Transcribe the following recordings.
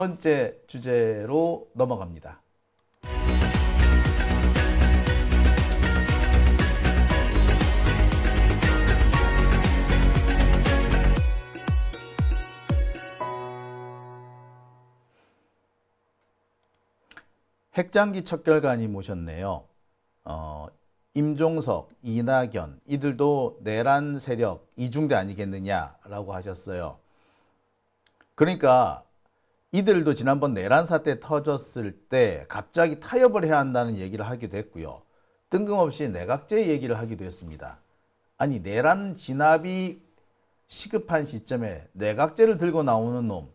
번째 주제로 넘어갑니다. 핵장기 척결관이 모셨네요. 임종석, 이낙연 이들도 내란 세력 이중대 아니겠느냐라고 하셨어요. 그러니까 이들도 지난번 내란 사태 터졌을 때 갑자기 타협을 해야 한다는 얘기를 하기도 했고요. 뜬금없이 내각제 얘기를 하기도 했습니다. 아니 내란 진압이 시급한 시점에 내각제를 들고 나오는 놈.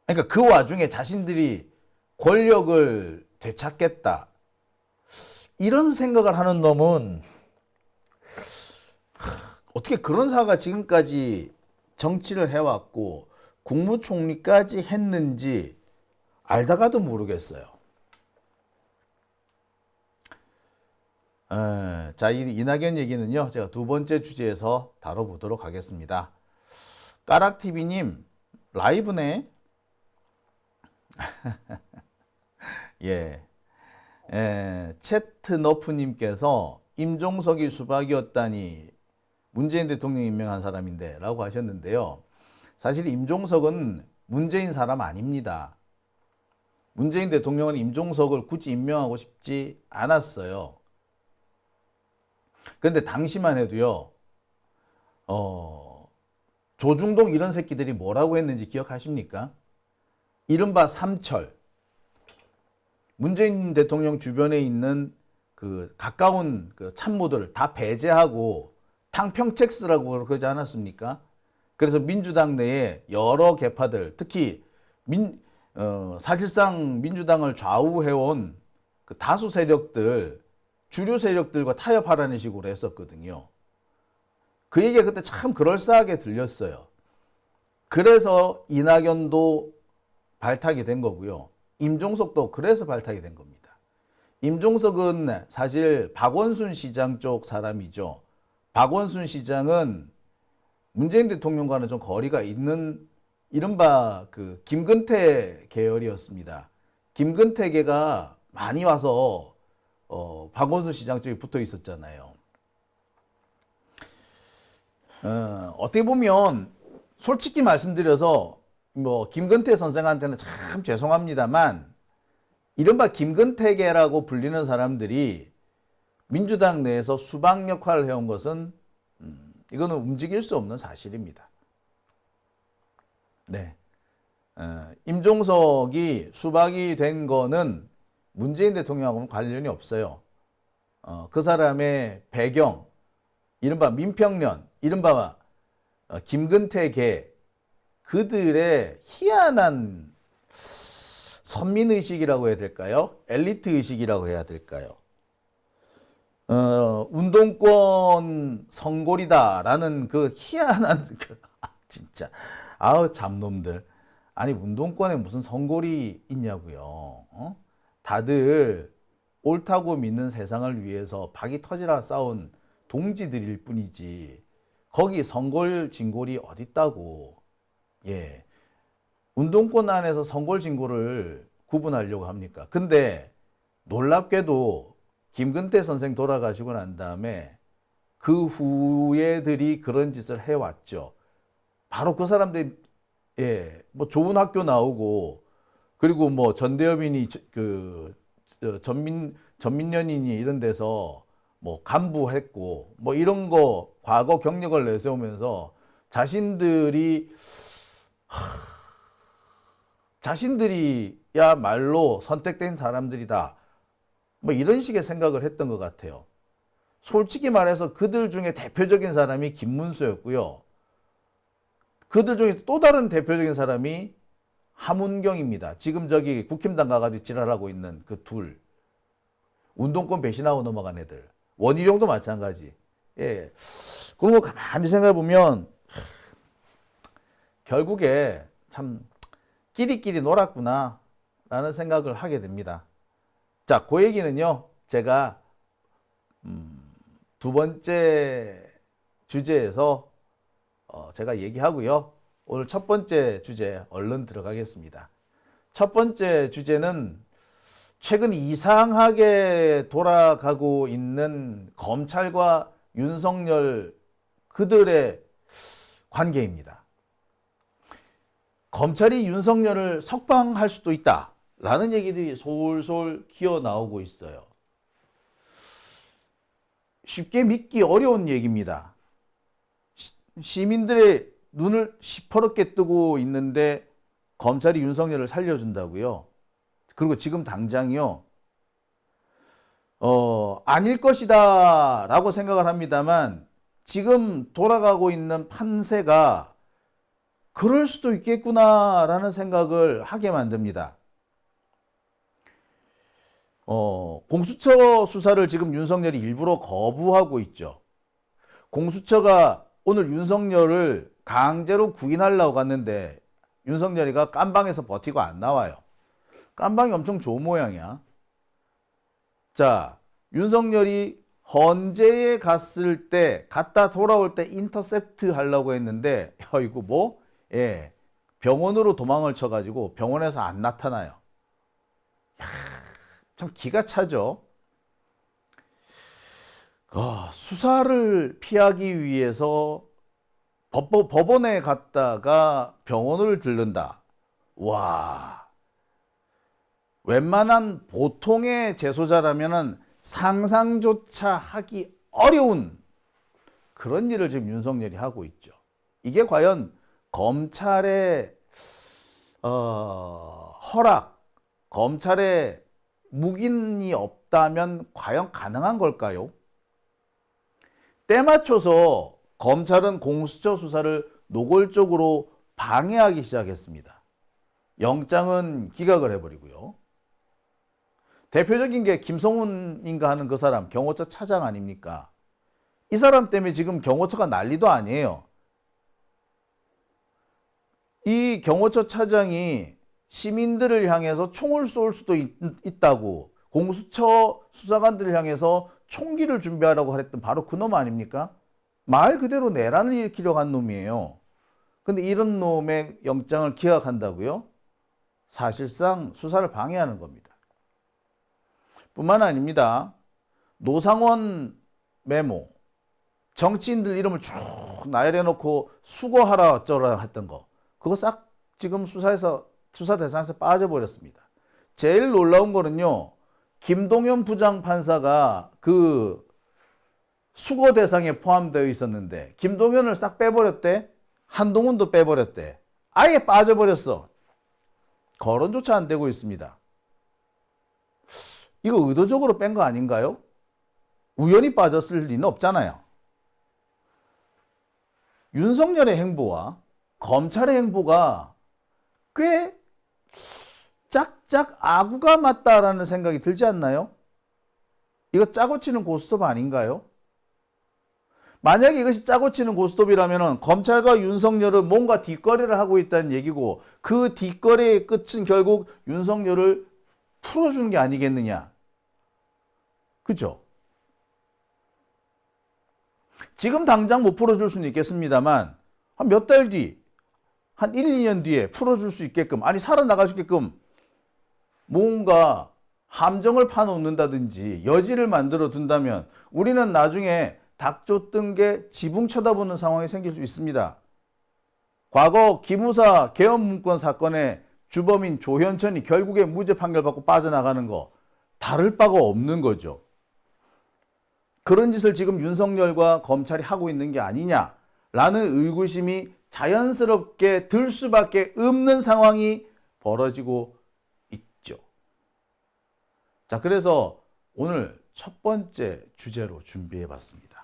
그러니까 그 와중에 자신들이 권력을 되찾겠다. 이런 생각을 하는 놈은 어떻게 그런 사가 지금까지 정치를 해왔고 국무총리까지 했는지 알다가도 모르겠어요. 자, 이 이낙연 얘기는요, 제가 두 번째 주제에서 다뤄보도록 하겠습니다. 까락TV님, 라이브네? 예. 채트너프님께서 임종석이 수박이었다니 문재인 대통령이 임명한 사람인데 라고 하셨는데요. 사실 임종석은 문재인 사람 아닙니다. 문재인 대통령은 임종석을 굳이 임명하고 싶지 않았어요. 그런데 당시만 해도요. 조중동 이런 새끼들이 뭐라고 했는지 기억하십니까? 이른바 삼철. 문재인 대통령 주변에 있는 그 가까운 그 참모들을 다 배제하고 탕평책스라고 그러지 않았습니까? 그래서 민주당 내에 여러 계파들, 특히 사실상 민주당을 좌우해온 그 다수 세력들, 주류 세력들과 타협하라는 식으로 했었거든요. 그 얘기가 그때 참 그럴싸하게 들렸어요. 그래서 이낙연도 발탁이 된 거고요. 임종석도 그래서 발탁이 된 겁니다. 임종석은 사실 박원순 시장 쪽 사람이죠. 박원순 시장은 문재인 대통령과는 좀 거리가 있는 이른바 그 김근태 계열이었습니다. 김근태계가 많이 와서 박원순 시장 쪽에 붙어 있었잖아요. 어떻게 보면 솔직히 말씀드려서 뭐 김근태 선생한테는 참 죄송합니다만 이른바 김근태계라고 불리는 사람들이 민주당 내에서 수박 역할을 해온 것은 이거는 움직일 수 없는 사실입니다. 네, 임종석이 수박이 된 거는 문재인 대통령하고는 관련이 없어요. 그 사람의 배경, 이른바 민평련, 이른바 김근태계 그들의 희한한 선민의식이라고 해야 될까요? 엘리트 의식이라고 해야 될까요? 운동권 성골이다라는 그 희한한 진짜 아우 잡놈들. 아니 운동권에 무슨 성골이 있냐고요. 다들 옳다고 믿는 세상을 위해서 박이 터지라 싸운 동지들일 뿐이지 거기 성골 진골이 어딨다고. 예, 운동권 안에서 성골 진골을 구분하려고 합니까? 근데 놀랍게도 김근태 선생 돌아가시고 난 다음에 그 후예들이 그런 짓을 해왔죠. 바로 그 사람들이 뭐 좋은 학교 나오고 그리고 뭐 전대협이니 그 전민련이니 이런 데서 뭐 간부했고 뭐 이런 거 과거 경력을 내세우면서 자신들이야말로 선택된 사람들이다. 뭐 이런 식의 생각을 했던 것 같아요. 솔직히 말해서 그들 중에 대표적인 사람이 김문수였고요. 그들 중에 또 다른 대표적인 사람이 함운경입니다. 지금 저기 국힘당 가가지고 지랄하고 있는 그 둘. 운동권 배신하고 넘어간 애들. 원희룡도 마찬가지. 예. 그런 거 가만히 생각해 보면 결국에 참 끼리끼리 놀았구나 라는 생각을 하게 됩니다. 자, 그 얘기는요, 제가 두 번째 주제에서 제가 얘기하고요. 오늘 첫 번째 주제 얼른 들어가겠습니다. 첫 번째 주제는 최근 이상하게 돌아가고 있는 검찰과 윤석열 그들의 관계입니다. 검찰이 윤석열을 석방할 수도 있다라는 얘기들이 솔솔 기어 나오고 있어요. 쉽게 믿기 어려운 얘기입니다. 시민들의 눈을 시퍼렇게 뜨고 있는데 검찰이 윤석열을 살려준다고요? 그리고 지금 당장이요. 아닐 것이다 라고 생각을 합니다만 지금 돌아가고 있는 판세가 그럴 수도 있겠구나라는 생각을 하게 만듭니다. 공수처 수사를 지금 윤석열이 일부러 거부하고 있죠. 공수처가 오늘 윤석열을 강제로 구인하려고 갔는데 윤석열이가 깜방에서 버티고 안 나와요. 깜방이 엄청 좋은 모양이야. 자, 윤석열이 헌재에 갔을 때, 갔다 돌아올 때 인터셉트 하려고 했는데, 이거 뭐? 예, 병원으로 도망을 쳐가지고 병원에서 안 나타나요. 참 기가 차죠. 수사를 피하기 위해서 법원에 갔다가 병원을 들른다. 와, 웬만한 보통의 재소자라면은 상상조차 하기 어려운 그런 일을 지금 윤석열이 하고 있죠. 이게 과연 검찰의 허락, 검찰의 묵인이 없다면 과연 가능한 걸까요? 때 맞춰서 검찰은 공수처 수사를 노골적으로 방해하기 시작했습니다. 영장은 기각을 해버리고요. 대표적인 게 김성훈인가 하는 그 사람, 경호처 차장 아닙니까? 이 사람 때문에 지금 경호처가 난리도 아니에요. 이 경호처 차장이 시민들을 향해서 총을 쏠 수도 있다고 공수처 수사관들을 향해서 총기를 준비하라고 했던 바로 그놈 아닙니까? 말 그대로 내란을 일으키려고 한 놈이에요. 근데 이런 놈의 영장을 기각한다고요? 사실상 수사를 방해하는 겁니다. 뿐만 아닙니다. 노상원 메모, 정치인들 이름을 쭉 나열해놓고 수거하라 어쩌라 했던 거, 그거 싹 지금 수사 대상에서 빠져버렸습니다. 제일 놀라운 거는요, 김동연 부장판사가 그 수거 대상에 포함되어 있었는데 김동연을 싹 빼버렸대. 한동훈도 빼버렸대. 아예 빠져버렸어. 거론조차 안 되고 있습니다. 이거 의도적으로 뺀 거 아닌가요? 우연히 빠졌을 리는 없잖아요. 윤석열의 행보와 검찰의 행보가 꽤 짝짝 아구가 맞다라는 생각이 들지 않나요? 이거 짜고 치는 고스톱 아닌가요? 만약에 이것이 짜고 치는 고스톱이라면 검찰과 윤석열은 뭔가 뒷거래를 하고 있다는 얘기고 그 뒷거래의 끝은 결국 윤석열을 풀어주는 게 아니겠느냐. 그죠? 지금 당장 못 풀어줄 수는 있겠습니다만 한 몇 달 뒤, 한 1, 2년 뒤에 풀어줄 수 있게끔, 아니 살아나갈 수 있게끔 뭔가 함정을 파놓는다든지 여지를 만들어 둔다면 우리는 나중에 닭 쫓던 게 지붕 쳐다보는 상황이 생길 수 있습니다. 과거 기무사 계엄문건 사건의 주범인 조현천이 결국에 무죄 판결받고 빠져나가는 거 다를 바가 없는 거죠. 그런 짓을 지금 윤석열과 검찰이 하고 있는 게 아니냐라는 의구심이 자연스럽게 들 수밖에 없는 상황이 벌어지고 있죠. 자, 그래서 오늘 첫 번째 주제로 준비해 봤습니다.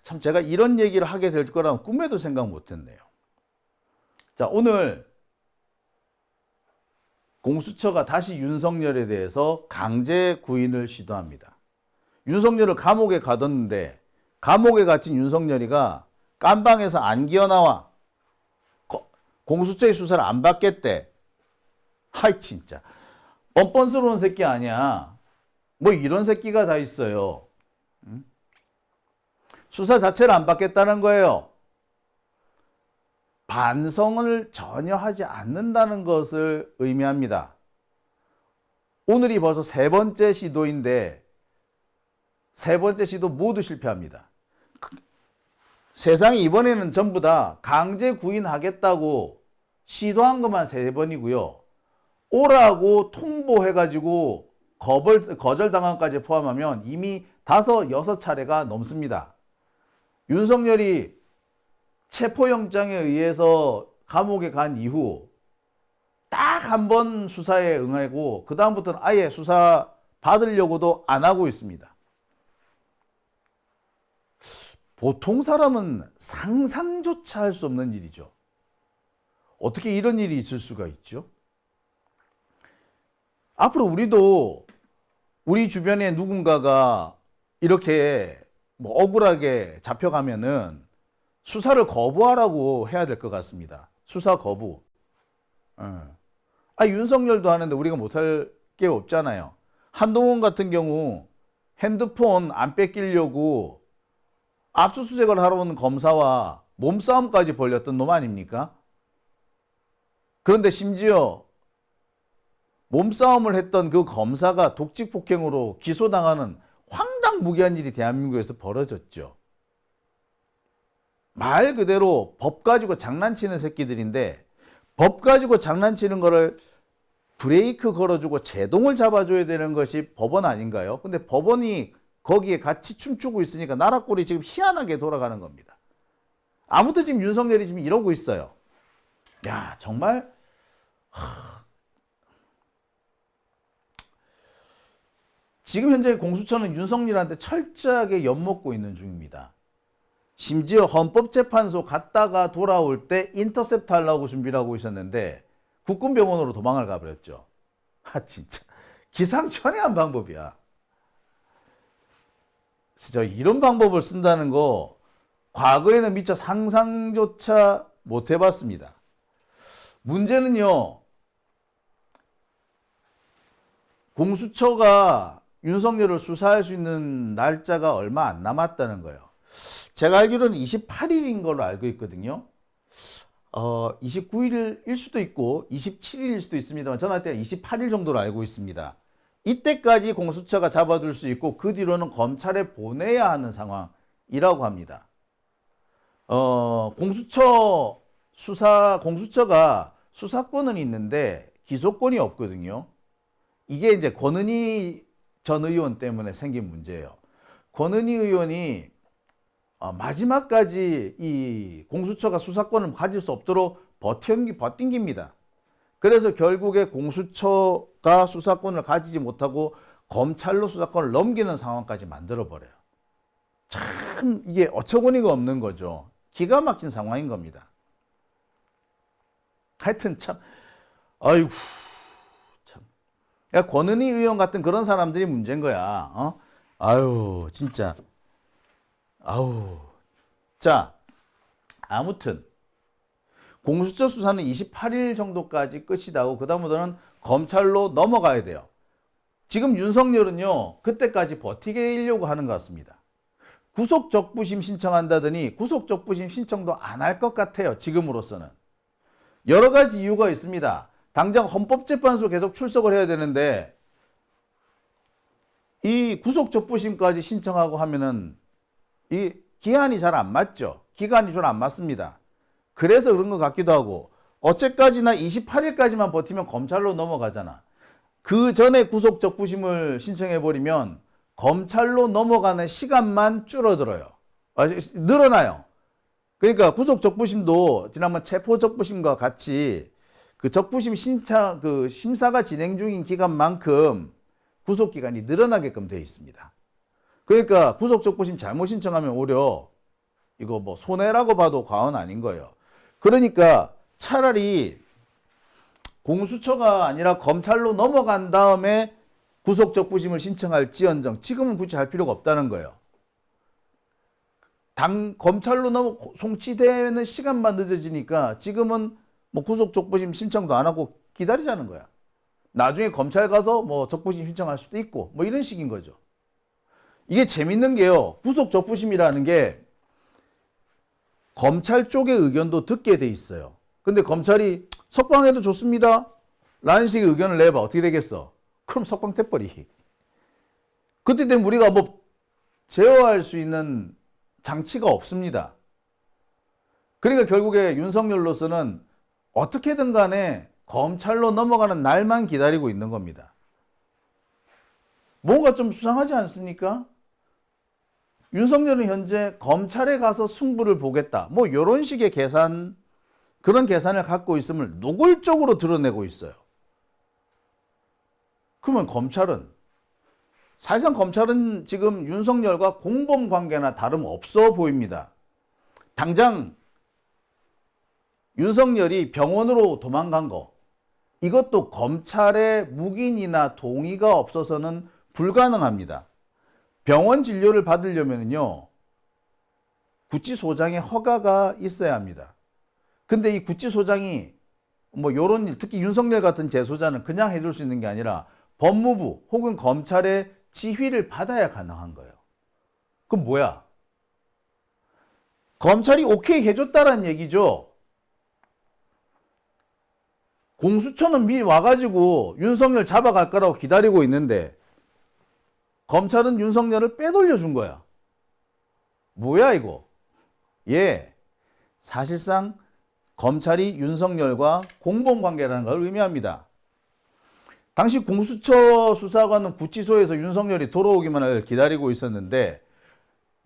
참 제가 이런 얘기를 하게 될 거라는 꿈에도 생각 못 했네요. 자, 오늘 공수처가 다시 윤석열에 대해서 강제 구인을 시도합니다. 윤석열을 감옥에 가뒀는데 감옥에 갇힌 윤석열이가 깜방에서 안 기어나와. 공수처의 수사를 안 받겠대. 하이 진짜 뻔뻔스러운 새끼 아니야. 뭐 이런 새끼가 다 있어요. 수사 자체를 안 받겠다는 거예요. 반성을 전혀 하지 않는다는 것을 의미합니다. 오늘이 벌써 세 번째 시도인데 세 번째 시도 모두 실패합니다. 세상이 이번에는 전부 다 강제 구인하겠다고 시도한 것만 세 번이고요. 오라고 통보해가지고 거절당한 것까지 포함하면 이미 5, 6차례가 넘습니다. 윤석열이 체포영장에 의해서 감옥에 간 이후 딱 한 번 수사에 응하고 그 다음부터는 아예 수사 받으려고도 안 하고 있습니다. 보통 사람은 상상조차 할 수 없는 일이죠. 어떻게 이런 일이 있을 수가 있죠? 앞으로 우리도 우리 주변에 누군가가 이렇게 뭐 억울하게 잡혀가면은 수사를 거부하라고 해야 될 것 같습니다. 수사 거부. 윤석열도 하는데 우리가 못할 게 없잖아요. 한동훈 같은 경우 핸드폰 안 뺏기려고 압수수색을 하러 온 검사와 몸싸움까지 벌였던 놈 아닙니까? 그런데 심지어 몸싸움을 했던 그 검사가 독직 폭행으로 기소당하는 황당무계한 일이 대한민국에서 벌어졌죠. 말 그대로 법 가지고 장난치는 새끼들인데 법 가지고 장난치는 거를 브레이크 걸어주고 제동을 잡아줘야 되는 것이 법원 아닌가요? 근데 법원이 거기에 같이 춤추고 있으니까 나라 꼴이 지금 희한하게 돌아가는 겁니다. 아무튼 지금 윤석열이 지금 이러고 있어요. 야, 정말 지금 현재 공수처는 윤석열한테 철저하게 엿먹고 있는 중입니다. 심지어 헌법재판소 갔다가 돌아올 때 인터셉트 하려고 준비를 하고 있었는데 국군병원으로 도망을 가버렸죠. 진짜 기상천외한 방법이야. 진짜 이런 방법을 쓴다는 거 과거에는 미처 상상조차 못 해봤습니다. 문제는요, 공수처가 윤석열을 수사할 수 있는 날짜가 얼마 안 남았다는 거예요. 제가 알기로는 28일인 걸로 알고 있거든요. 29일일 수도 있고 27일일 수도 있습니다만 저는 때 28일 정도로 알고 있습니다. 이때까지 공수처가 잡아둘 수 있고 그 뒤로는 검찰에 보내야 하는 상황이라고 합니다. 공수처가 수사권은 있는데 기소권이 없거든요. 이게 이제 권은희 전 의원 때문에 생긴 문제예요. 권은희 의원이 마지막까지 이 공수처가 수사권을 가질 수 없도록 버팅깁니다. 그래서 결국에 공수처가 수사권을 가지지 못하고 검찰로 수사권을 넘기는 상황까지 만들어버려요. 참 이게 어처구니가 없는 거죠. 기가 막힌 상황인 겁니다. 하여튼 참 아이고 참. 야, 권은희 의원 같은 그런 사람들이 문제인 거야. 아유 진짜. 아우. 자, 아무튼 공수처 수사는 28일 정도까지 끝이다고 그다음부터는 검찰로 넘어가야 돼요. 지금 윤석열은요, 그때까지 버티려고 하는 것 같습니다. 구속적부심 신청한다더니 구속적부심 신청도 안 할 것 같아요. 지금으로서는. 여러 가지 이유가 있습니다. 당장 헌법재판소 계속 출석을 해야 되는데 이 구속적부심까지 신청하고 하면은 이 기한이 잘 안 맞죠. 기간이 잘 안 맞습니다. 그래서 그런 것 같기도 하고 어째까지나 28일까지만 버티면 검찰로 넘어가잖아. 그 전에 구속적부심을 신청해버리면 검찰로 넘어가는 시간만 줄어들어요. 늘어나요. 그러니까 구속적부심도 지난번 체포적부심과 같이 그 적부심 심사가 진행 중인 기간만큼 구속기간이 늘어나게끔 되어 있습니다. 그러니까 구속적부심 잘못 신청하면 오히려 이거 뭐 손해라고 봐도 과언 아닌 거예요. 그러니까 차라리 공수처가 아니라 검찰로 넘어간 다음에 구속적부심을 신청할지언정 지금은 굳이 할 필요가 없다는 거예요. 검찰로 송치되는 시간만 늦어지니까 지금은 뭐 구속적부심 신청도 안 하고 기다리자는 거야. 나중에 검찰 가서 뭐 적부심 신청할 수도 있고 뭐 이런 식인 거죠. 이게 재밌는 게요. 구속적부심이라는 게 검찰 쪽의 의견도 듣게 돼 있어요. 근데 검찰이 석방해도 좋습니다 라는 식의 의견을 내봐 어떻게 되겠어? 그럼 석방 돼버리. 그때 되면 우리가 뭐 제어할 수 있는 장치가 없습니다. 그러니까 결국에 윤석열로서는 어떻게든 간에 검찰로 넘어가는 날만 기다리고 있는 겁니다. 뭔가 좀 수상하지 않습니까? 윤석열은 현재 검찰에 가서 승부를 보겠다. 뭐 이런 식의 계산, 그런 계산을 갖고 있음을 노골적으로 드러내고 있어요. 그러면 검찰은, 사실상 검찰은 지금 윤석열과 공범 관계나 다름없어 보입니다. 당장 윤석열이 병원으로 도망간 거, 이것도 검찰의 묵인이나 동의가 없어서는 불가능합니다. 병원 진료를 받으려면요, 구치소장의 허가가 있어야 합니다. 근데 이 구치소장이 뭐 요런 일, 특히 윤석열 같은 재소자는 그냥 해줄 수 있는 게 아니라 법무부 혹은 검찰의 지휘를 받아야 가능한 거예요. 그럼 뭐야? 검찰이 오케이 해줬다는 얘기죠. 공수처는 미리 와가지고 윤석열 잡아갈 거라고 기다리고 있는데 검찰은 윤석열을 빼돌려 준 거야. 뭐야 이거? 예, 사실상 검찰이 윤석열과 공범관계라는 걸 의미합니다. 당시 공수처 수사관은 구치소에서 윤석열이 돌아오기만을 기다리고 있었는데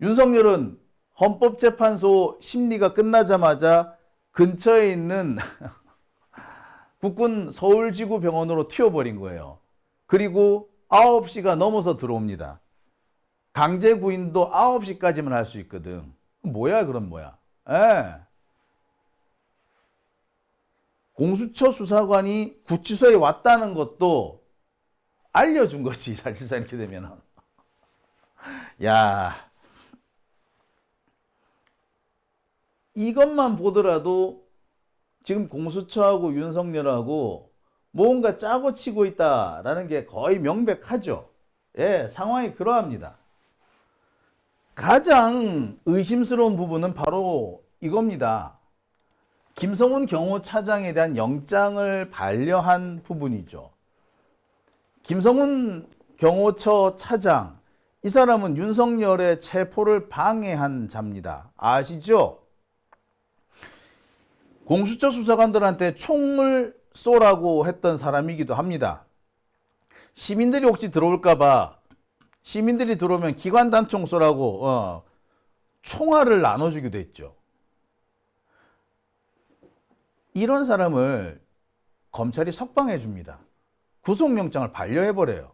윤석열은 헌법재판소 심리가 끝나자마자 근처에 있는 국군 서울지구병원으로 튀어버린 거예요. 그리고 9시가 넘어서 들어옵니다. 강제 구인도 9시까지만 할 수 있거든. 뭐야 그럼 뭐야? 예. 공수처 수사관이 구치소에 왔다는 것도 알려준 거지, 사실상 이렇게 되면은. 야, 이것만 보더라도 지금 공수처하고 윤석열하고 뭔가 짜고 치고 있다라는 게 거의 명백하죠. 예, 상황이 그러합니다. 가장 의심스러운 부분은 바로 이겁니다. 김성훈 경호차장에 대한 영장을 반려한 부분이죠. 김성훈 경호처 차장, 이 사람은 윤석열의 체포를 방해한 자입니다. 아시죠? 공수처 수사관들한테 총을 쏘라고 했던 사람이기도 합니다. 시민들이 혹시 들어올까봐, 시민들이 들어오면 기관단총 쏘라고 총알을 나눠주기도 했죠. 이런 사람을 검찰이 석방해 줍니다. 구속영장을 반려해버려요.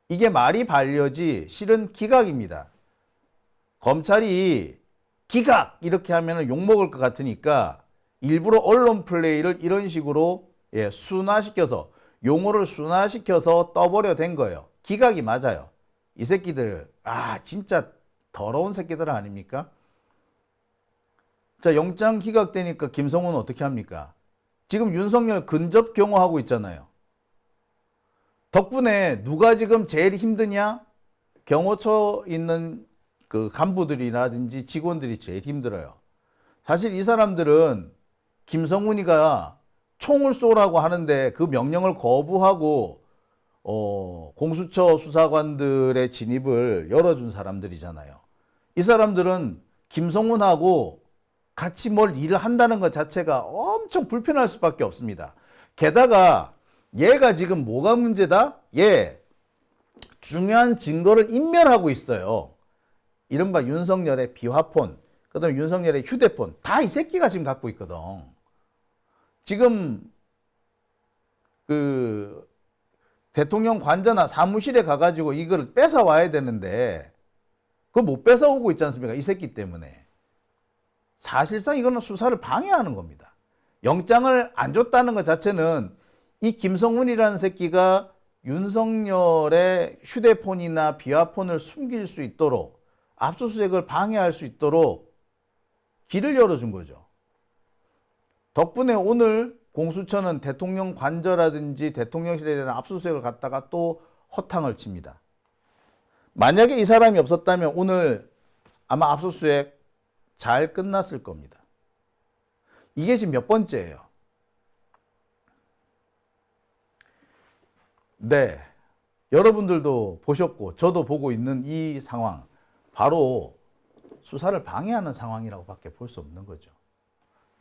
이게 말이 반려지 실은 기각입니다. 검찰이 기각 이렇게 하면 욕먹을 것 같으니까 일부러 언론 플레이를 이런 식으로 순화시켜서, 용어를 순화시켜서 떠버려 된 거예요. 기각이 맞아요. 이 새끼들 진짜 더러운 새끼들 아닙니까? 자, 영장 기각되니까 김성훈은 어떻게 합니까? 지금 윤석열 근접 경호하고 있잖아요. 덕분에 누가 지금 제일 힘드냐? 경호처 있는 그 간부들이라든지 직원들이 제일 힘들어요. 사실 이 사람들은 김성훈이가 총을 쏘라고 하는데 그 명령을 거부하고 공수처 수사관들의 진입을 열어준 사람들이잖아요. 이 사람들은 김성훈하고 같이 뭘 일을 한다는 것 자체가 엄청 불편할 수밖에 없습니다. 게다가 얘가 지금 뭐가 문제다? 중요한 증거를 인멸하고 있어요. 이른바 윤석열의 비화폰, 그 다음에 윤석열의 휴대폰, 다 이 새끼가 지금 갖고 있거든. 지금 그 대통령 관저나 사무실에 가가지고 이걸 뺏어와야 되는데 그걸 못 뺏어오고 있지 않습니까? 이 새끼 때문에. 사실상 이거는 수사를 방해하는 겁니다. 영장을 안 줬다는 것 자체는 이 김성훈이라는 새끼가 윤석열의 휴대폰이나 비화폰을 숨길 수 있도록, 압수수색을 방해할 수 있도록 길을 열어준 거죠. 덕분에 오늘 공수처는 대통령 관저라든지 대통령실에 대한 압수수색을 갖다가 또 허탕을 칩니다. 만약에 이 사람이 없었다면 오늘 아마 압수수색 잘 끝났을 겁니다. 이게 지금 몇 번째예요? 네. 여러분들도 보셨고 저도 보고 있는 이 상황, 바로 수사를 방해하는 상황이라고밖에 볼 수 없는 거죠.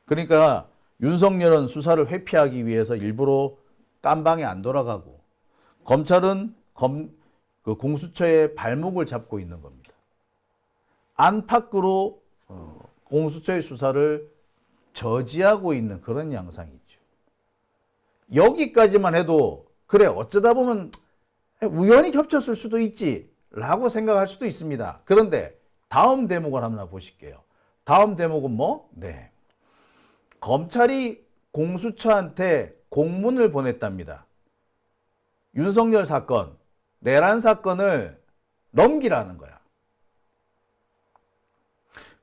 그러니까 윤석열은 수사를 회피하기 위해서 일부러 깜방에 안 돌아가고, 검찰은 그 공수처의 발목을 잡고 있는 겁니다. 안팎으로 공수처의 수사를 저지하고 있는 그런 양상이죠. 여기까지만 해도 그래, 어쩌다 보면 우연히 겹쳤을 수도 있지 라고 생각할 수도 있습니다. 그런데 다음 대목을 한번 보실게요. 다음 대목은 뭐? 네. 검찰이 공수처한테 공문을 보냈답니다. 윤석열 사건, 내란 사건을 넘기라는 거야.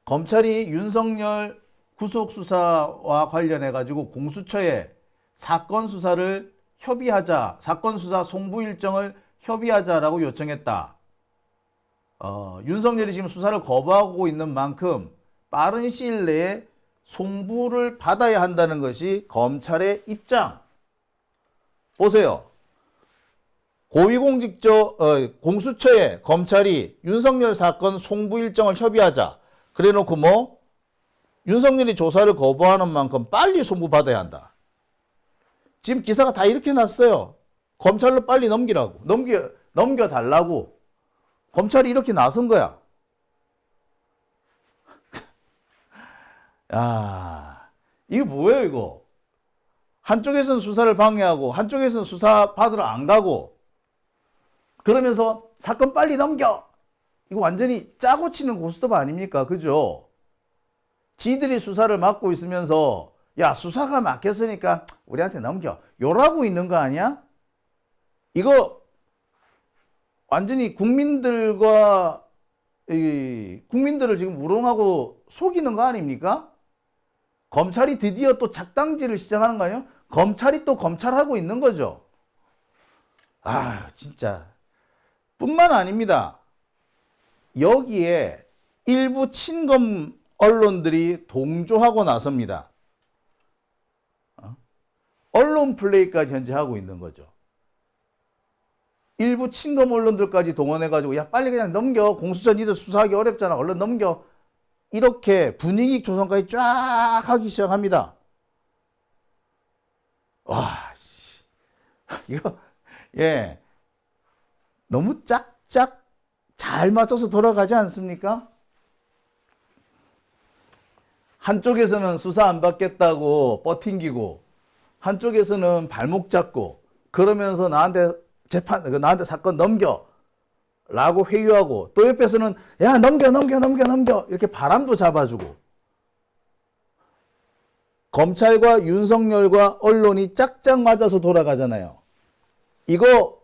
검찰이 윤석열 구속 수사와 관련해 가지고 공수처에 사건 수사를 협의하자, 사건 수사 송부 일정을 협의하자라고 요청했다. 윤석열이 지금 수사를 거부하고 있는 만큼 빠른 시일 내에 송부를 받아야 한다는 것이 검찰의 입장. 보세요. 고위공직자 공수처에 검찰이 윤석열 사건 송부 일정을 협의하자. 그래놓고 뭐 윤석열이 조사를 거부하는 만큼 빨리 송부 받아야 한다. 지금 기사가 다 이렇게 났어요. 검찰로 빨리 넘기라고, 넘겨달라고 검찰이 이렇게 나선 거야. 야, 이거 뭐예요 이거? 한쪽에서는 수사를 방해하고 한쪽에서는 수사 받으러 안 가고, 그러면서 사건 빨리 넘겨. 이거 완전히 짜고 치는 고스톱 아닙니까? 그죠? 지들이 수사를 맡고 있으면서 야, 수사가 맡겼으니까 우리한테 넘겨, 요라고 있는 거 아니야? 이거 완전히 국민들을 지금 우롱하고 속이는 거 아닙니까? 검찰이 드디어 또 작당질을 시작하는 거 아니에요? 검찰이 또 검찰하고 있는 거죠. 아, 진짜. 뿐만 아닙니다. 여기에 일부 친검 언론들이 동조하고 나섭니다. 언론 플레이까지 현재 하고 있는 거죠. 일부 친검 언론들까지 동원해가지고 야, 빨리 그냥 넘겨. 공수처 니들 수사하기 어렵잖아. 얼른 넘겨. 이렇게 분위기 조성까지 쫙 하기 시작합니다. 와, 씨. 이거, 예. 너무 짝짝 잘 맞춰서 돌아가지 않습니까? 한쪽에서는 수사 안 받겠다고 버팅기고, 한쪽에서는 발목 잡고, 그러면서 나한테 사건 넘겨 라고 회유하고, 또 옆에서는 야, 넘겨 이렇게 바람도 잡아주고, 검찰과 윤석열과 언론이 짝짝 맞아서 돌아가잖아요. 이거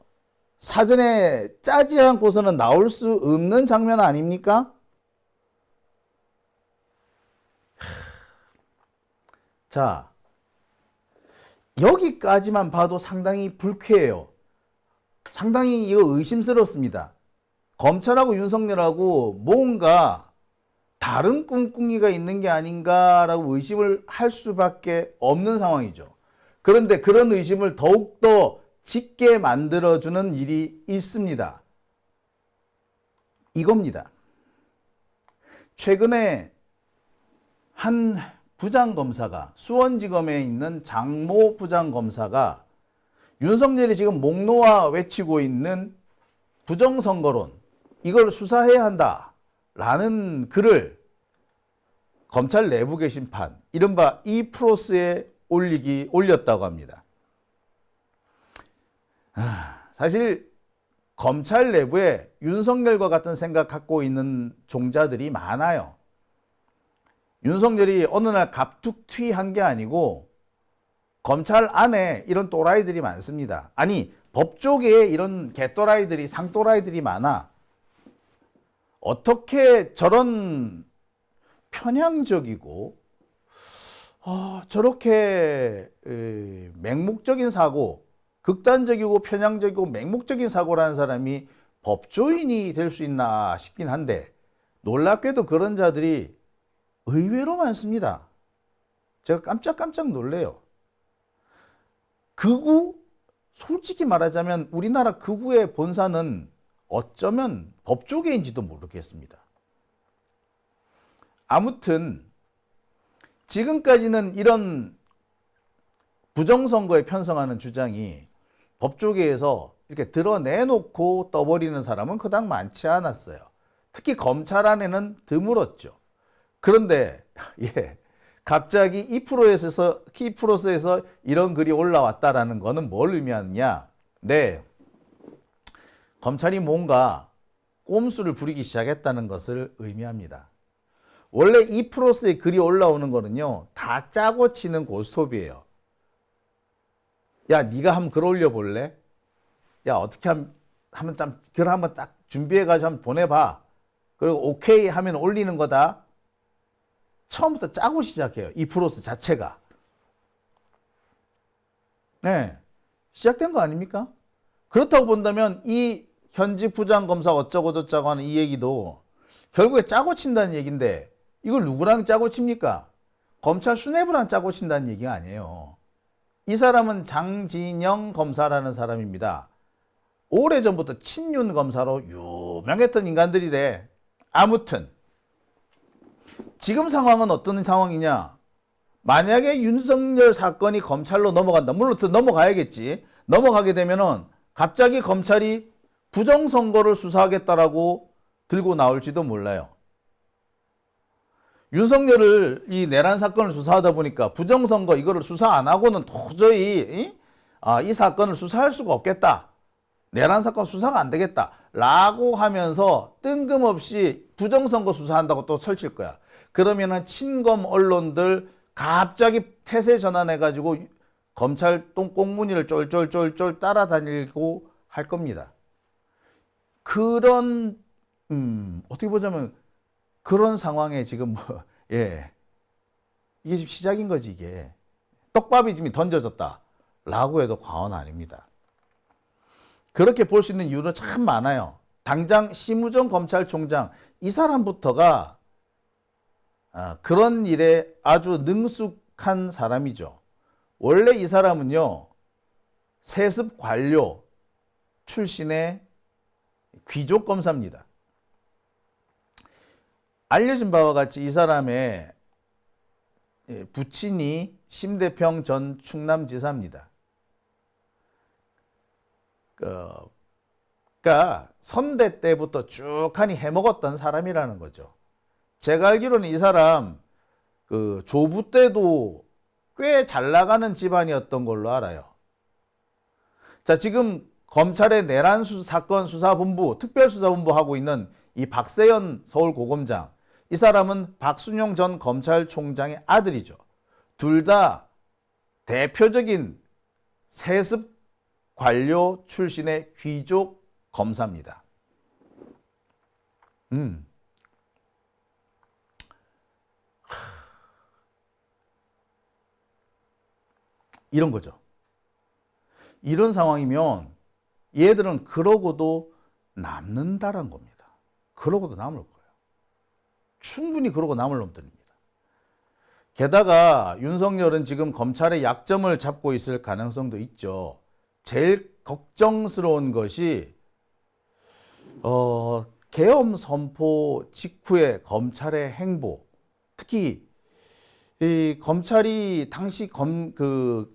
사전에 짜지 않고서는 나올 수 없는 장면 아닙니까? 자, 여기까지만 봐도 상당히 불쾌해요. 상당히 이거 의심스럽습니다. 검찰하고 윤석열하고 뭔가 다른 꿍꿍이가 있는 게 아닌가라고 의심을 할 수밖에 없는 상황이죠. 그런데 그런 의심을 더욱더 짙게 만들어주는 일이 있습니다. 이겁니다. 최근에 한 부장검사가, 수원지검에 있는 장모 부장검사가 윤석열이 지금 목 놓아 외치고 있는 부정선거론, 이걸 수사해야 한다라는 글을 검찰 내부 게시판, 이른바 이프로스에 올렸다고 합니다. 사실 검찰 내부에 윤석열과 같은 생각 갖고 있는 종자들이 많아요. 윤석열이 어느 날 갑툭튀한 게 아니고 검찰 안에 이런 또라이들이 많습니다. 아니, 법조계에 이런 개또라이들이, 상또라이들이 많아. 어떻게 저런 편향적이고 저렇게 맹목적인 사고, 극단적이고 편향적이고 맹목적인 사고라는 사람이 법조인이 될 수 있나 싶긴 한데, 놀랍게도 그런 자들이 의외로 많습니다. 제가 깜짝깜짝 놀래요. 극우, 솔직히 말하자면 우리나라 극우의 본사는 어쩌면 법조계인지도 모르겠습니다. 아무튼 지금까지는 이런 부정선거에 편성하는 주장이 법조계에서 이렇게 드러내놓고 떠버리는 사람은 그닥 많지 않았어요. 특히 검찰 안에는 드물었죠. 그런데 갑자기 키프로스에서 이런 글이 올라왔다라는 것은 뭘 의미하느냐? 네, 검찰이 뭔가 꼼수를 부리기 시작했다는 것을 의미합니다. 원래 이프로스의 글이 올라오는 거는요, 다 짜고 치는 고스톱이에요. 야, 네가 한번 글 올려볼래? 야, 어떻게 하면 글 한번 딱 준비해가지고 한번 보내봐. 그리고 오케이 하면 올리는 거다. 처음부터 짜고 시작해요. 이프로스 자체가. 네, 시작된 거 아닙니까? 그렇다고 본다면 이 현직 부장검사 어쩌고 저쩌고 하는 이 얘기도 결국에 짜고 친다는 얘기인데 이걸 누구랑 짜고 칩니까? 검찰 수뇌부랑 짜고 친다는 얘기가 아니에요. 이 사람은 장진영 검사라는 사람입니다. 오래전부터 친윤 검사로 유명했던 인간들이래. 아무튼 지금 상황은 어떤 상황이냐? 만약에 윤석열 사건이 검찰로 넘어간다. 물론 더 넘어가야겠지. 넘어가게 되면은 갑자기 검찰이 부정선거를 수사하겠다라고 들고 나올지도 몰라요. 윤석열을 이 내란 사건을 수사하다 보니까 부정선거 이거를 수사 안 하고는 도저히 이 사건을 수사할 수가 없겠다. 내란 사건 수사가 안 되겠다. 라고 하면서 뜬금없이 부정선거 수사한다고 또 설칠 거야. 그러면은 친검 언론들 갑자기 태세 전환해가지고 검찰 똥꽁무니를 쫄쫄쫄쫄 따라다니고 할 겁니다. 그런 어떻게 보자면 그런 상황에 지금 이게 지금 시작인 거지. 이게 떡밥이 지금 던져졌다라고 해도 과언 아닙니다. 그렇게 볼 수 있는 이유는 참 많아요. 당장 심우정 검찰총장 이 사람부터가 그런 일에 아주 능숙한 사람이죠. 원래 이 사람은요, 세습 관료 출신의 귀족 검사입니다. 알려진 바와 같이 이 사람의 부친이 심대평 전 충남지사입니다. 그러니까 선대 때부터 쭉 하니 해먹었던 사람이라는 거죠. 제가 알기로는 이 사람 그 조부 때도 꽤 잘 나가는 집안이었던 걸로 알아요. 자, 지금 검찰의 내란 사건 수사본부, 특별수사본부 하고 있는 이 박세현 서울고검장, 이 사람은 박순용 전 검찰총장의 아들이죠. 둘 다 대표적인 세습 관료 출신의 귀족 검사입니다. 이런 거죠. 이런 상황이면 얘들은 그러고도 남는다는 겁니다. 그러고도 남을 거예요. 충분히 그러고 남을 놈들입니다. 게다가 윤석열은 지금 검찰의 약점을 잡고 있을 가능성도 있죠. 제일 걱정스러운 것이 계엄 선포 직후의 검찰의 행보, 특히 이 검찰이 당시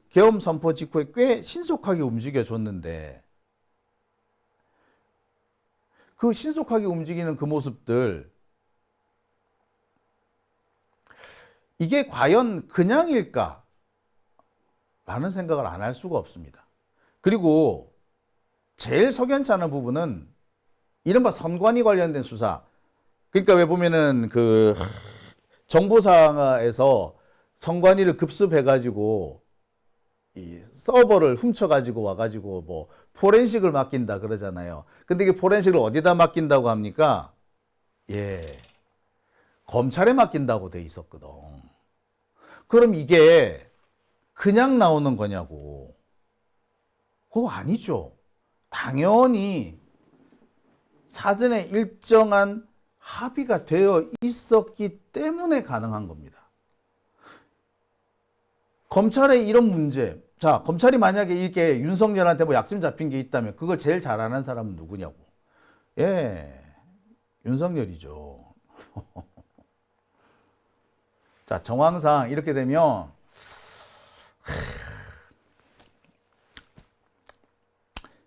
계엄 선포 직후에 꽤 신속하게 움직여줬는데 그 신속하게 움직이는 그 모습들, 이게 과연 그냥일까? 라는 생각을 안 할 수가 없습니다. 그리고 제일 석연치 않은 부분은 이른바 선관위 관련된 수사. 그러니까 왜 보면은 그 정보사에서 선관위를 급습해가지고 이 서버를 훔쳐가지고 와가지고 뭐 포렌식을 맡긴다 그러잖아요. 근데 이게 포렌식을 어디다 맡긴다고 합니까? 검찰에 맡긴다고 돼 있었거든. 그럼 이게 그냥 나오는 거냐고. 그거 아니죠. 당연히 사전에 일정한 합의가 되어 있었기 때문에 가능한 겁니다. 검찰의 이런 문제, 자, 검찰이 만약에 이렇게 윤석열한테 뭐 약점 잡힌 게 있다면 그걸 제일 잘 아는 사람은 누구냐고. 예, 윤석열이죠. 자, 정황상 이렇게 되면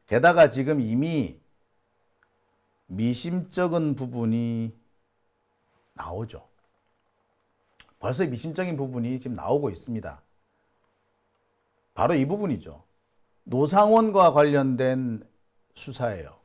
게다가 지금 이미 미심쩍은 부분이 나오죠. 벌써 미심쩍인 부분이 지금 나오고 있습니다. 바로 이 부분이죠. 노상원과 관련된 수사예요.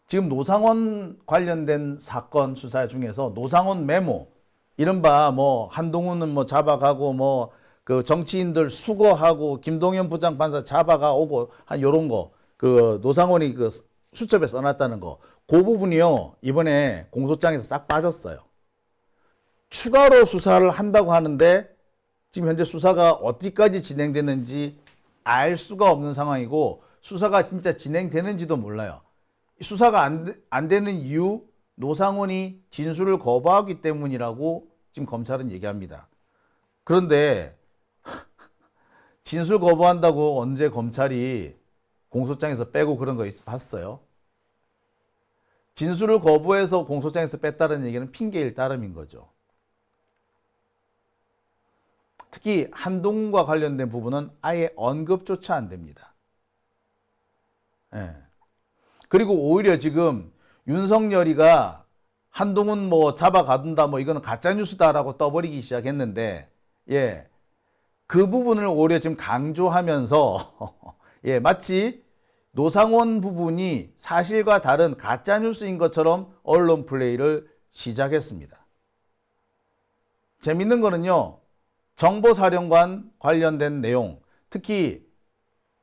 지금 노상원 관련된 사건 수사 중에서 노상원 메모, 이른바 뭐 한동훈은 뭐 잡아가고 뭐 그 정치인들 수거하고 김동연 부장판사 잡아가 오고 한 요런 거, 그 노상원이 그 수첩에 써놨다는 거, 그 부분이요 이번에 공소장에서 싹 빠졌어요. 추가로 수사를 한다고 하는데 지금 현재 수사가 어디까지 진행되는지 알 수가 없는 상황이고, 수사가 진짜 진행되는지도 몰라요. 수사가 안 되는 이유, 노상원이 진술을 거부하기 때문이라고 지금 검찰은 얘기합니다. 그런데 진술 거부한다고 언제 검찰이 공소장에서 빼고 그런 거 봤어요? 진술을 거부해서 공소장에서 뺐다는 얘기는 핑계일 따름인 거죠. 특히 한동훈과 관련된 부분은 아예 언급조차 안 됩니다. 예. 그리고 오히려 지금 윤석열이가 한동훈 뭐 잡아가둔다 뭐 이거는 가짜뉴스다라고 떠버리기 시작했는데, 예. 그 부분을 오히려 지금 강조하면서 예, 마치 노상원 부분이 사실과 다른 가짜뉴스인 것처럼 언론 플레이를 시작했습니다. 재밌는 거는요, 정보사령관 관련된 내용, 특히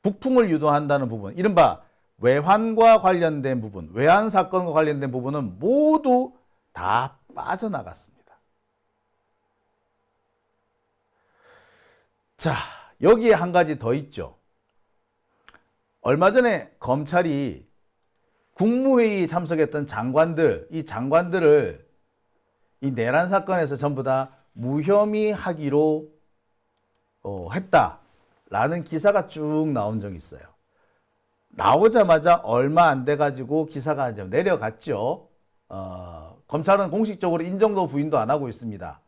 북풍을 유도한다는 부분, 이른바 외환과 관련된 부분, 외환 사건과 관련된 부분은 모두 다 빠져나갔습니다. 자, 여기에 한 가지 더 있죠. 얼마 전에 검찰이 국무회의 참석했던 장관들, 이 장관들을 이 내란 사건에서 전부 다 무혐의하기로 했다라는 기사가 쭉 나온 적이 있어요. 나오자마자 얼마 안 돼가지고 기사가 이제 내려갔죠. 검찰은 공식적으로 인정도 부인도 안 하고 있습니다.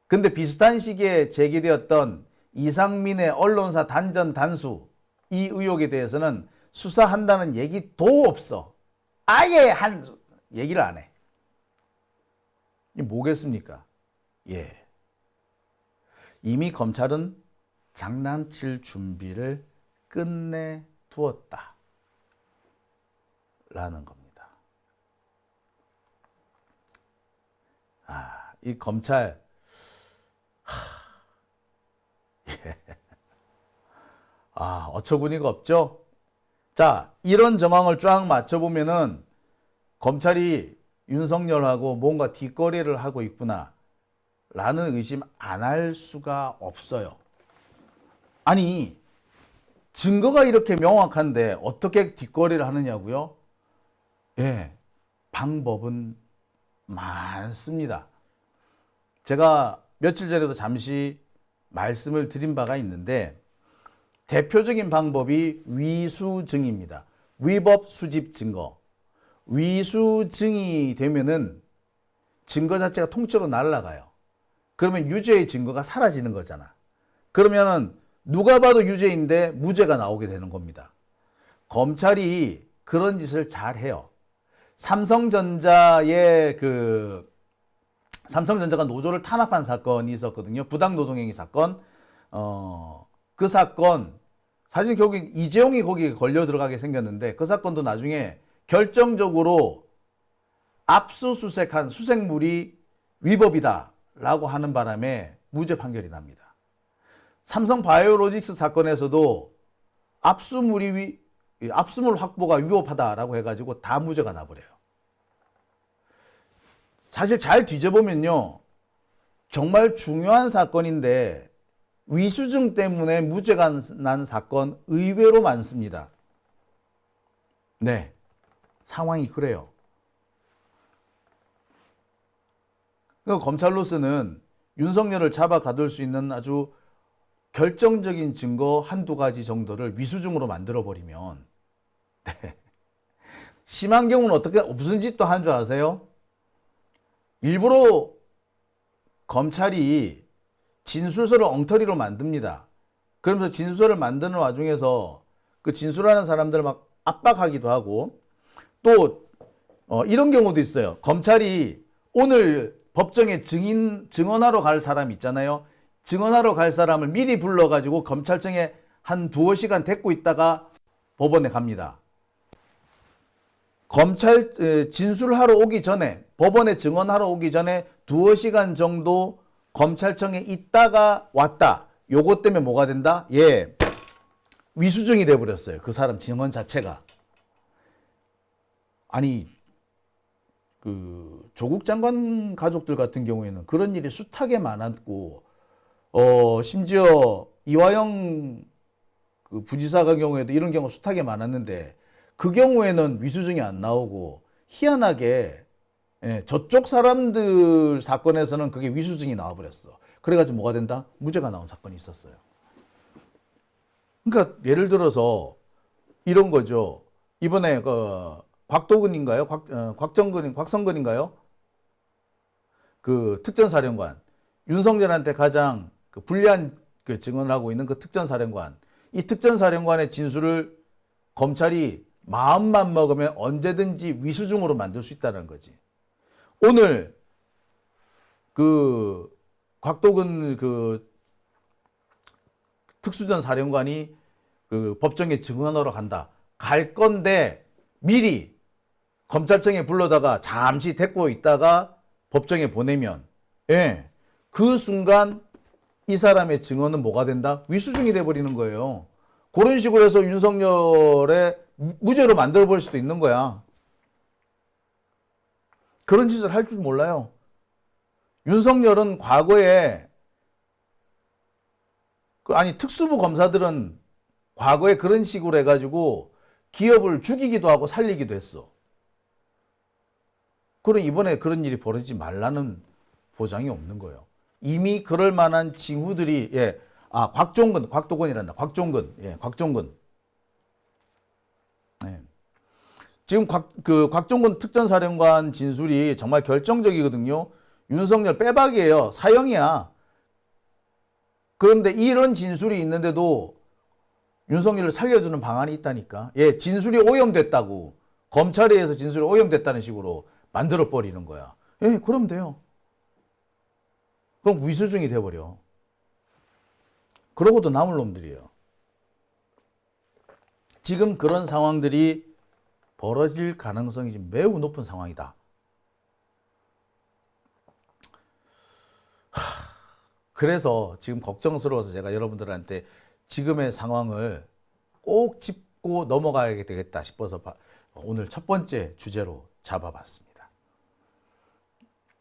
근데 비슷한 시기에 제기되었던 이상민의 언론사 단전 단수, 이 의혹에 대해서는 수사한다는 얘기도 없어. 아예 얘기를 안 해. 이게 뭐겠습니까? 예. 이미 검찰은 장난칠 준비를 끝내두었다. 라는 겁니다. 이 검찰, 예. 어처구니가 없죠? 자, 이런 정황을 쫙 맞춰보면은 검찰이 윤석열하고 뭔가 뒷거래를 하고 있구나 라는 의심 안 할 수가 없어요. 아니, 증거가 이렇게 명확한데 어떻게 뒷거래를 하느냐고요? 예, 방법은 많습니다. 제가 며칠 전에도 잠시 말씀을 드린 바가 있는데, 대표적인 방법이 위수증입니다. 위법 수집 증거. 위수증이 되면은 증거 자체가 통째로 날아가요. 그러면 유죄의 증거가 사라지는 거잖아. 그러면은 누가 봐도 유죄인데 무죄가 나오게 되는 겁니다. 검찰이 그런 짓을 잘 해요. 삼성전자가 노조를 탄압한 사건이 있었거든요. 부당노동행위 사건. 그 사건, 사실 결국 이재용이 거기에 걸려 들어가게 생겼는데, 그 사건도 나중에 결정적으로 압수수색한 수색물이 위법이다라고 하는 바람에 무죄 판결이 납니다. 삼성바이오로직스 사건에서도 압수물 확보가 위법하다라고 해가지고 다 무죄가 나버려요. 사실 잘 뒤져보면요, 정말 중요한 사건인데 위수증 때문에 무죄가 난 사건 의외로 많습니다. 네, 상황이 그래요. 그러니까 검찰로서는 윤석열을 잡아 가둘 수 있는 아주 결정적인 증거 한두 가지 정도를 위수중으로 만들어 버리면 네. 심한 경우는 어떻게 무슨 짓도 하는 줄 아세요? 일부러 검찰이 진술서를 엉터리로 만듭니다. 그러면서 진술을 만드는 와중에서 그 진술하는 사람들을 막 압박하기도 하고 또 이런 경우도 있어요. 검찰이 오늘 법정에 증언하러 갈 사람 있잖아요. 증언하러 갈 사람을 미리 불러가지고 검찰청에 한 두어 시간 데리고 있다가 법원에 갑니다. 검찰 진술하러 오기 전에 법원에 증언하러 오기 전에 두어 시간 정도 검찰청에 있다가 왔다. 요것 때문에 뭐가 된다? 예, 위수증이 돼버렸어요. 그 사람 증언 자체가. 아니 그 조국 장관 가족들 같은 경우에는 그런 일이 숱하게 많았고 심지어 이화영 그 부지사 같은 경우에도 이런 경우가 숱하게 많았는데 그 경우에는 위수증이 안 나오고 희한하게 저쪽 사람들 사건에서는 그게 위수증이 나와버렸어. 그래가지고 뭐가 된다? 무죄가 나온 사건이 있었어요. 그러니까 예를 들어서 이런 거죠. 이번에 그 곽도근인가요? 곽성근인가요? 그 특전사령관 윤석열한테 가장 그 불리한 그 증언을 하고 있는 그 특전사령관. 이 특전사령관의 진술을 검찰이 마음만 먹으면 언제든지 위수중으로 만들 수 있다는 거지. 오늘 그 곽도근 그 특수전 사령관이 그 법정에 증언하러 간다. 갈 건데 미리 검찰청에 불러다가 잠시 데리고 있다가 법정에 보내면 예, 그 순간 이 사람의 증언은 뭐가 된다? 위수중이 돼버리는 거예요. 그런 식으로 해서 윤석열의 무죄로 만들어버릴 수도 있는 거야. 그런 짓을 할 줄 몰라요. 윤석열은 과거에 아니 특수부 검사들은 과거에 그런 식으로 해가지고 기업을 죽이기도 하고 살리기도 했어. 그럼 이번에 그런 일이 벌어지지 말라는 보장이 없는 거예요. 이미 그럴 만한 징후들이 곽종근이란다. 곽종근. 예. 지금 곽종근 특전사령관 진술이 정말 결정적이거든요. 윤석열 빼박이에요. 사형이야. 그런데 이런 진술이 있는데도 윤석열을 살려주는 방안이 있다니까. 예, 진술이 오염됐다고. 검찰에 의해서 진술이 오염됐다는 식으로 만들어버리는 거야. 예, 그럼 돼요. 그럼 위수중이 돼버려. 그러고도 남을 놈들이에요. 지금 그런 상황들이 벌어질 가능성이 지금 매우 높은 상황이다. 그래서 지금 걱정스러워서 제가 여러분들한테 지금의 상황을 꼭 짚고 넘어가야 되겠다 싶어서 오늘 첫 번째 주제로 잡아봤습니다.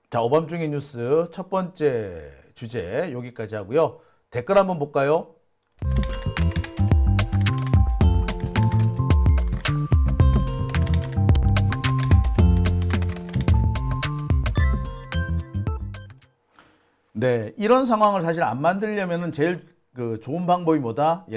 자, 오밤중의 뉴스 첫 번째 주제 여기까지 하고요. 댓글 한번 볼까요? 네, 이런 상황을 사실 안 만들려면은 제일 좋은 방법이 뭐다? 예,